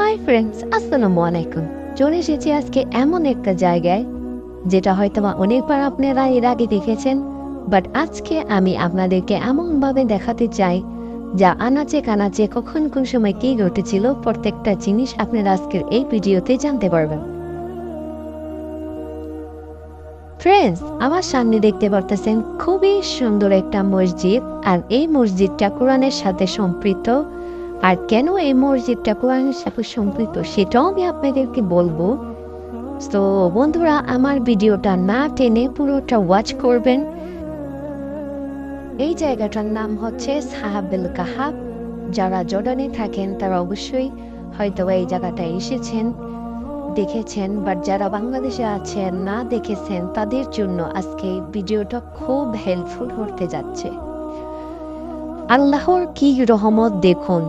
Hi friends, আসসালামু আলাইকুম। চলে এসেছি আজকে এমন একটা জায়গায় যেটা হয়তোবা অনেকবার আপনারা এর আগে দেখেছেন, বাট আজকে আমি আপনাদেরকে এমনভাবে দেখাতে চাই যা আনাচে কানাচে কখন কোন সময় কী ঘটেছিল প্রত্যেকটা জিনিস আপনারা আজকের এই ভিডিওতে জানতে পারবেন। ফ্রেন্ডস, আমার সামনে দেখতে পারতেছেন খুবই সুন্দর একটা মসজিদ, আর এই মসজিদটা কোরআনের সাথে সম্পৃক্ত। আর কেন এই মসজিদটা কোরআনের সাথে সম্পৃক্ত সেটাও আমি আপনাদেরকে বলবো। তো বন্ধুরা, আমার ভিডিওটা না টেনে পুরোটা ওয়াচ করবেন। এই জায়গাটার নাম হচ্ছে সাহাবেল কাহাব। যারা জর্ডানে থাকেন তারা অবশ্যই হয়তো এই জায়গাটায় এসেছেন, দেখেছেন, বাট যারা বাংলাদেশে আছেন না দেখেছেন তাদের জন্য আজকে ভিডিওটা খুব হেল্পফুল হতে যাচ্ছে। আল্লাহর কি রহমত দেখুন,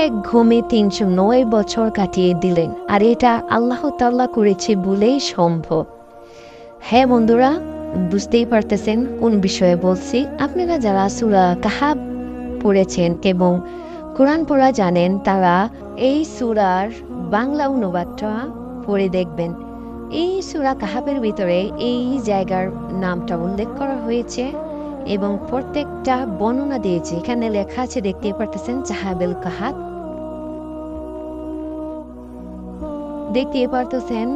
এক ঘুমে ৩০৯ বছর কাটিয়ে দিলেন, আর এটা আল্লাহ তাআলা করেছে বলেই সম্ভব। হ্যাঁ বন্ধুরা, বুঝতেই পারতেছেন কোন বিষয়ে বলছি। আপনারা যারা সূরা কাহাব পড়েছেন এবং কোরআন পড়া জানেন তারা এই সূরার বাংলা অনুবাদটা পড়ে দেখবেন। এই সূরা কাহাবের ভিতরে এই জায়গার নামটা উল্লেখ করা হয়েছে এবং প্রত্যেকটা বর্ণনা দিয়েছে। এখানে লেখা আছে, দেখতে পারতেছেন, সাহাবেল কাহাব। দেখতে পারতেছেন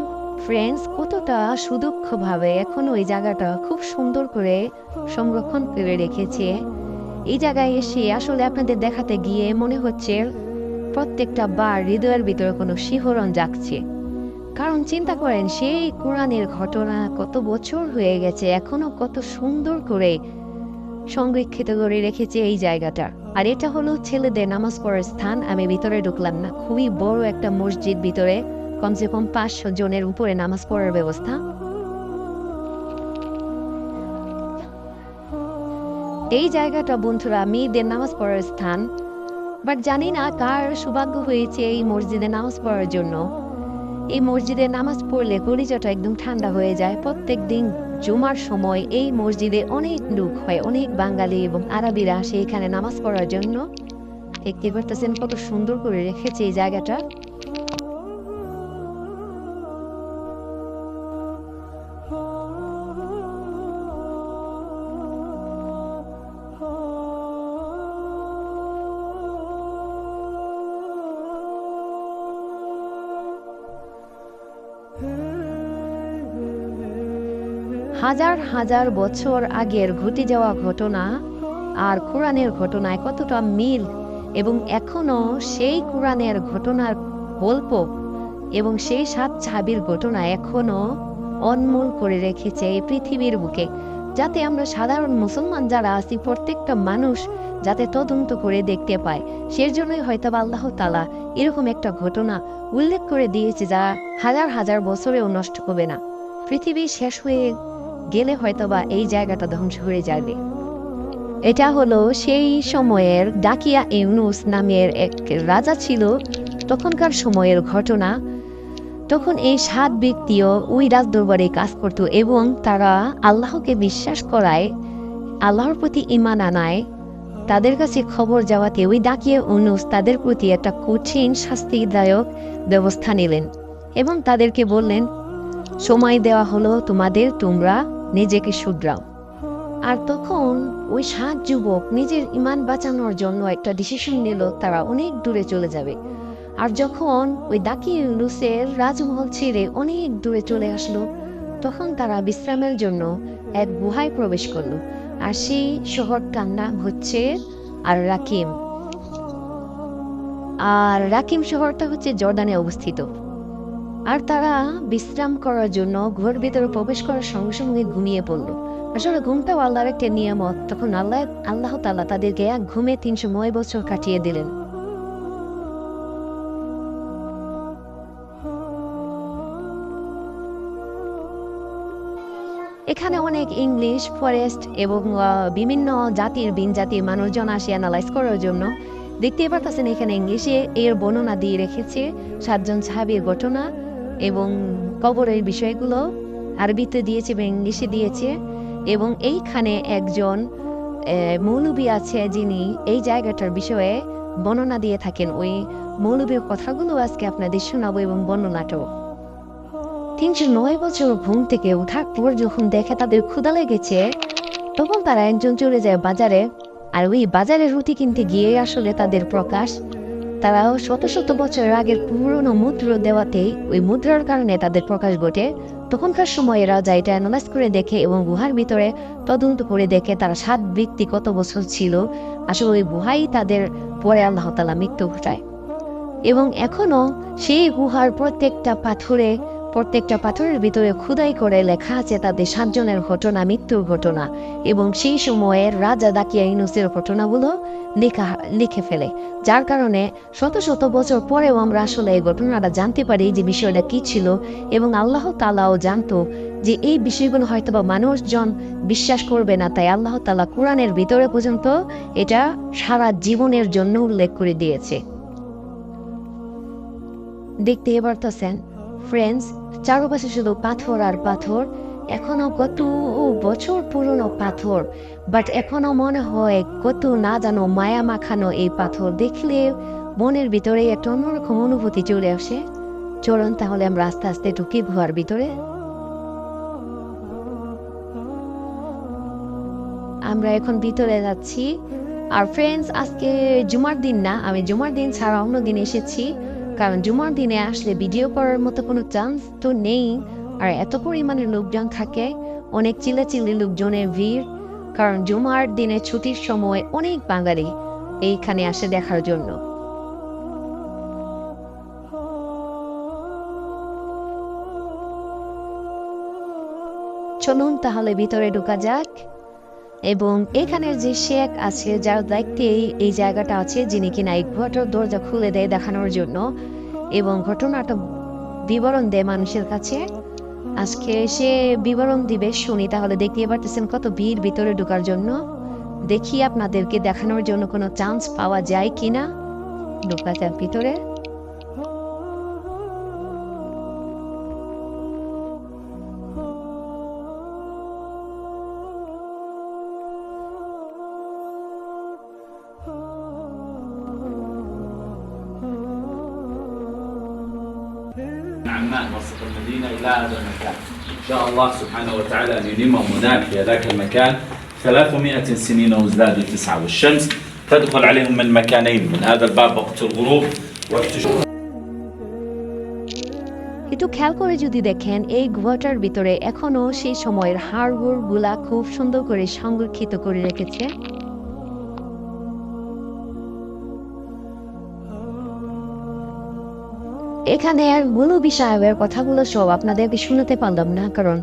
ফ্রেন্ডস কতটা সুদক্ষভাবে এখন ওই জায়গাটা খুব সুন্দর করে সংরক্ষণ করে রেখেছে। এই জায়গায় এসে আসলে আপনাদের দেখাতে গিয়ে মনে হচ্ছে প্রত্যেকটা বার হৃদয়ের ভিতরে কোনো শিহরণ জাগছে। কারণ চিন্তা করেন, সেই কোরআনের ঘটনা কত বছর হয়ে গেছে, এখনো কত সুন্দর করে সংরক্ষিত করে রেখেছে এই জায়গাটা। আর এটা হলো ছেলেদের নামাজ পড়ার স্থান। আমি ভিতরে ঢুকলাম না, খুবই বড় একটা মসজিদ, ভিতরে কমসে কম ৫০০ জনের উপরে নামাজ পড়ার ব্যবস্থা। এই জায়গাটা বন্ধুরা মেয়েদের নামাজ পড়ার স্থান, বাট জানি না কার সৌভাগ্য হয়েছে এই মসজিদে নামাজ পড়ার জন্য। এই মসজিদে নামাজ পড়লে কলিজাটা একদম ঠান্ডা হয়ে যায়। প্রত্যেক দিন জুমার সময় এই মসজিদে অনেক লোক হয়, অনেক বাঙালি এবং আরবিরা আসে এখানে নামাজ পড়ার জন্য। দেখতে পারতেছেন কত সুন্দর করে রেখেছে এই জায়গাটা। হাজার হাজার বছর আগের ঘটে যাওয়া ঘটনা আর কোরআনের ঘটনায় কতটা মিল, এবং এখনো সেই কোরআনের ঘটনার গল্প এবং সেই ৭ সাহাবীর ঘটনা এখনো অনমোল করে রেখেছে এই পৃথিবীর বুকে, যাতে আমরা সাধারণ মুসলমান যারা আছি প্রত্যেকটা মানুষ যাতে তদন্ত করে দেখতে পায়। সেজন্যই হয়তো আল্লাহ তাআলা এরকম একটা ঘটনা উল্লেখ করে দিয়েছে যা হাজার হাজার বছরেও নষ্ট হবে না। পৃথিবী শেষ হয়ে গেলে হয়তোবা এই জায়গাটা ধ্বংস হয়ে যাবে। এটা হলো সেই সময়ের ডাকিয়া ইউনুস নামের এক রাজা ছিল, তখনকার সময়ের ঘটনা। তখন এই ৭ ব্যক্তিও ওই রাজদরবারে কাজ করত এবং তারা আল্লাহকে বিশ্বাস করায়, আল্লাহর প্রতি ঈমান আনায়, তাদের কাছে খবর যাওয়াতে ওই ডাকিয়া ইউনুস তাদের প্রতি একটা কঠিন শাস্তিদায়ক ব্যবস্থা নিলেন এবং তাদেরকে বললেন, সময় দেওয়া হলো তোমাদের, তোমরা নিজেকে শুধরাও। আর তখন ওই ৭ যুবক নিজের ঈমান বাঁচানোর জন্য একটা ডিসিশন নিল, তারা অনেক দূরে চলে যাবে। আর যখন ওই ডাকিয়া ইউনুসের রাজমহল ছেড়ে অনেক দূরে চলে আসলো, তখন তারা বিশ্রামের জন্য এক গুহায় প্রবেশ করলো। আর সেই শহরটার নাম হচ্ছে আর রাকিম। আর রাকিম শহরটা হচ্ছে জর্ডানে অবস্থিত। আর তারা বিশ্রাম করার জন্য ঘর ভিতরে প্রবেশ করার সঙ্গে সঙ্গে ঘুমিয়ে পড়লো। আসলে ঘুমটাও আল্লাহর একটা নিয়ামত। তখন আল্লাহ তাআলা তাদেরকে এক ঘুমে ৩০৯ বছর কাটিয়ে দিলেন। এখানে অনেক ইংলিশ, ফরেস্ট এবং বিভিন্ন জাতির ভিন জাতির মানুষজন আসে অ্যানালাইজ করার জন্য। দেখতে পারতেছেন এখানে ইংলিশে এর বর্ণনা দিয়ে রেখেছে ৭ জন সাহাবীর ঘটনা এবং কবরের বিষয়গুলো আরবিতে দিয়েছে এবং ইংলিশে দিয়েছে। এবং এইখানে একজন মৌলবী আছে যিনি এই জায়গাটার বিষয়ে বর্ণনা দিয়ে থাকেন। ওই মৌলবীর কথাগুলো আজকে আপনাদের শোনাবো এবং বর্ণনাটাও। 309 বছর ঘুম থেকে ওঠার পর যখন দেখে তাদের ক্ষুধা লেগেছে, তখন তারা একজন চলে যায় বাজারে। আর ওই বাজারে রুটি কিনতে গিয়ে আসলে তাদের প্রকাশ, তারাও শত শত বছরের আগের পুরনো মুদ্রা দেওয়াতেই ওই মুদ্রার কারণে তাদের প্রকাশ ঘটে। তখনকার সময় রাজা এটা অ্যানালাইজ করে দেখে এবং গুহার ভিতরে তদন্ত করে দেখে তারা 7 ব্যক্তি কত বছর ছিল। আসলে ওই গুহাই তাদের পরে আল্লাহ তাআলা মৃত্যু ঘটায়। এবং এখনো সেই গুহার প্রত্যেকটা পাথরের ভিতরে খোদাই করে লেখা আছে তাদের 7 জনের ঘটনা, মৃত্যুর ঘটনা, এবং সেই সময়ের রাজা দাকিয়া ইউনুসের ঘটনাগুলো লিখে ফেলে। যার কারণে শত শত বছর পরেও আমরা আসলে এই ঘটনাটা জানতে পারি যে বিষয়টা কি ছিল, এবং আল্লাহ তাআলাও জানতো যে এই বিষয়গুলো হয়তোবা মানুষজন বিশ্বাস করবে না, তাই আল্লাহ তাআলা কোরআনের ভিতরে পর্যন্ত এটা সারা জীবনের জন্য উল্লেখ করে দিয়েছে। দেখতে পারতেছেন ফ্রেন্ডস, চারপাশে শুধু পাথর আর পাথর। এখনো কত বছর পুরনো পাথর, বাট এখনো মনে হয় কত না জানো মায়া মাখানো এই পাথর। দেখলে মনের ভিতরে একটা অন্যরকম অনুভূতি চলে আসে। চলুন তাহলে আমরা আস্তে আস্তে ঢুকি গুহার ভিতরে। আমরা এখন ভিতরে যাচ্ছি। আর ফ্রেন্ডস, আজকে জুমার দিন না, আমি জুমার দিন ছাড়া অন্য দিন এসেছি, কারণ জুমার দিনে আসলে ভিডিও করার মতো কোনো চান্স তো নেই। আর এত পরিমাণে লোকজন থাকে, অনেক চিল্লাচিল্লি লোকজনের ভিড়, কারণ জুমার দিনে ছুটির সময় অনেক বাঙালি এইখানে আসে দেখার জন্য। চলুন তাহলে ভিতরে ঢোকা যাক। এবং এখানের যে শেখ আছে, যার দায়িত্বে এই জায়গাটা আছে, যিনি কিনা এই গুহাটার দরজা খুলে দেয় দেখানোর জন্য এবং ঘটনাটা বিবরণ দেয় মানুষের কাছে। আজকে সে বিবরণ দিবে, শুনি। তাহলে দেখতে পারতেছেন কত ভিড় ভিতরে ঢোকার জন্য। দেখি আপনাদেরকে দেখানোর জন্য কোনো চান্স পাওয়া যায় কিনা। ঢোকা যাক ভিতরে। عمان وسط المدينة إلى هذا المكان. إن شاء الله سبحانه وتعالى أن ينمهم هناك في ذاك المكان 300 سنين وازدادوا 9، والشمس تدخل عليهم من مكانين، من هذا الباب وقت الغروب وقت الشروق. একটু খেয়াল করে যদি দেখেন, এই গুহাটার ভিতরে এখনো সেই সময়ের হাড়গোড় গুলা খুব সুন্দর করে সংরক্ষিত করে রেখেছে। এখানে আর মৌলবী সাহেবের কথাগুলো সব আপনাদেরকে শুনতে পারলাম না, কারণ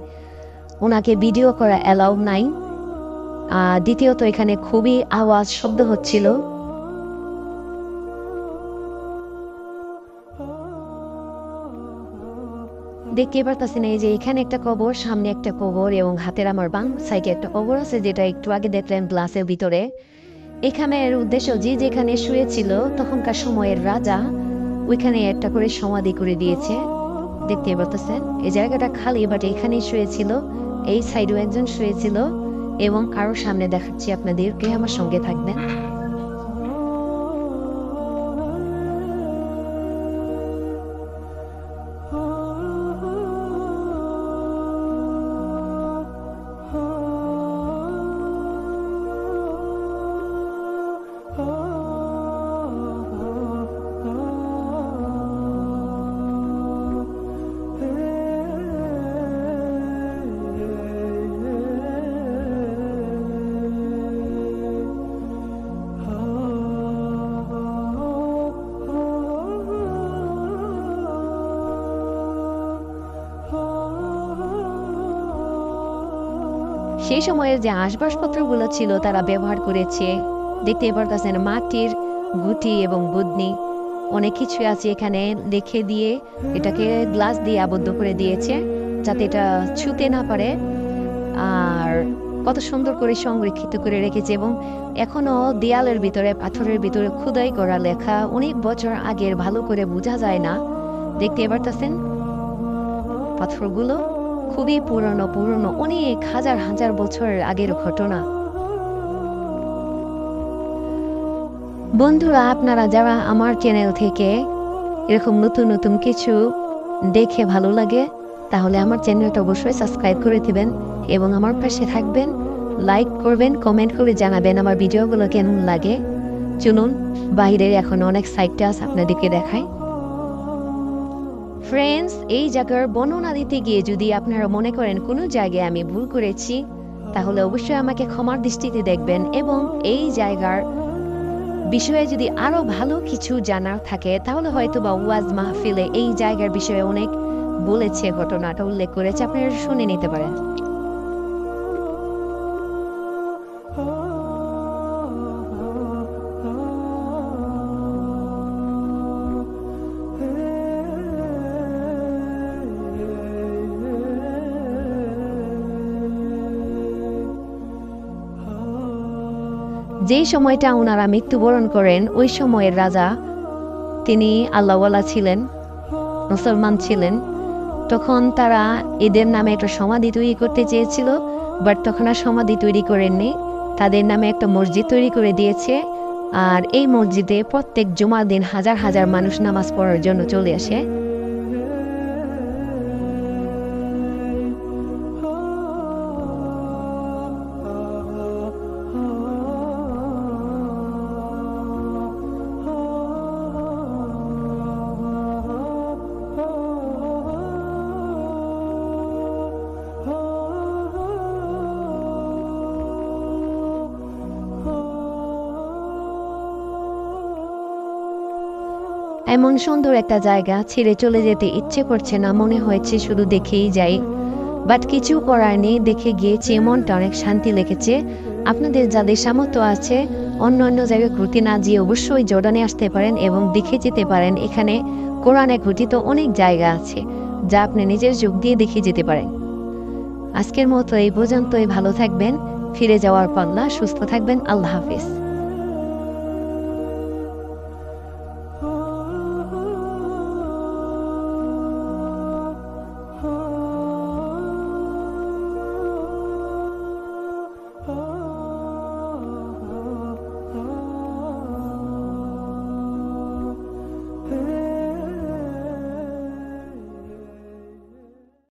ওনাকে ভিডিও করা অ্যালাউ নাই। দ্বিতীয়ত এখানে খুবই আওয়াজ শব্দ হচ্ছিল। দেখতে পারতেছেন এই যে এখানে একটা কবর, সামনে একটা কবর, এবং হাতের আমার বাম সাইডে একটা কবর আছে, যেটা একটু আগে দেখলেন গ্লাসের ভিতরে। এখানের উদ্দেশ্য যে যেখানে শুয়েছিল তখনকার সময়ের রাজা ওইখানে একটা করে সমাধি করে দিয়েছে। দেখতে পাচ্ছেন এই জায়গাটা খালি, বাট এখানেই শুয়েছিল। এই সাইডেও একজন শুয়েছিল, এবং আরো সামনে দেখাচ্ছি আপনাদেরকে, আমার সঙ্গে থাকবেন। সেই সময়ের যে আসবাবপত্রগুলো ছিল তারা ব্যবহার করেছে। দেখতে পারতেছেন মাটির গুটি এবং বুদনি, অনেক কিছু আছে এখানে লিখে দিয়ে এটাকে গ্লাস দিয়ে আবদ্ধ করে দিয়েছে যাতে এটা ছুঁতে না পারে। আর কত সুন্দর করে সংরক্ষিত করে রেখেছে, এবং এখনো দেয়ালের ভিতরে, পাথরের ভিতরে খোদাই করা লেখা, অনেক বছর আগের, ভালো করে বোঝা যায় না। দেখতে পারতেছেন পাথরগুলো খুবই পুরনো, অনেক হাজার হাজার বছরের আগের ঘটনা। বন্ধুরা, আপনারা যারা আমার চ্যানেল থেকে এরকম নতুন নতুন কিছু দেখে ভালো লাগে, তাহলে আমার চ্যানেলটা অবশ্যই সাবস্ক্রাইব করে দিবেন এবং আমার পাশে থাকবেন, লাইক করবেন, কমেন্ট করে জানাবেন আমার ভিডিওগুলো কেমন লাগে। চলুন বাইরের এখন অনেক সাইটটা আছে আপনাদেরকে দেখাই। ফ্রেন্ডস, এই জায়গার বর্ণনা দিতে গিয়ে যদি আপনারা মনে করেন কোনো জায়গায় আমি ভুল করেছি, তাহলে অবশ্যই আমাকে ক্ষমার দৃষ্টিতে দেখবেন এবং এই জায়গার বিষয়ে যদি আরো ভালো কিছু জানার থাকে তাহলে হয়তো বা ওয়াজ মাহফিলে এই জায়গার বিষয়ে অনেক বলেছে, ঘটনাটা উল্লেখ করেছে, আপনারা শুনে নিতে পারেন। যেই সময়টা ওনারা মৃত্যুবরণ করেন ওই সময়ের রাজা, তিনি আল্লাহওয়ালা ছিলেন, মুসলমান ছিলেন। তখন তারা এদের নামে একটা সমাধি তৈরি করতে চেয়েছিল, বাট তখন আর সমাধি তৈরি করেননি, তাদের নামে একটা মসজিদ তৈরি করে দিয়েছে। আর এই মসজিদে প্রত্যেক জুমার দিন হাজার হাজার মানুষ নামাজ পড়ার জন্য চলে আসে। এমন সুন্দর একটা জায়গা ছেড়ে চলে যেতে ইচ্ছে করছে না, মনে হয়েছে শুধু দেখেই যাই, বাট কিছু করার নেই। দেখে গিয়েছি, মনটা অনেক শান্তি লেগেছে। আপনাদের যাদের সামর্থ্য আছে অন্য অন্য জায়গায় ঘুরতে না গিয়ে অবশ্যই জর্ডানে আসতে পারেন এবং দেখে যেতে পারেন। এখানে কোরআনে ঘটিত অনেক জায়গা আছে যা আপনি নিজের চোখ দিয়ে দেখে যেতে পারেন। আজকের মতো এই পর্যন্তই। ভালো থাকবেন, ফিরে যাওয়ার পাল্লা, সুস্থ থাকবেন। আল্লাহ হাফিজ।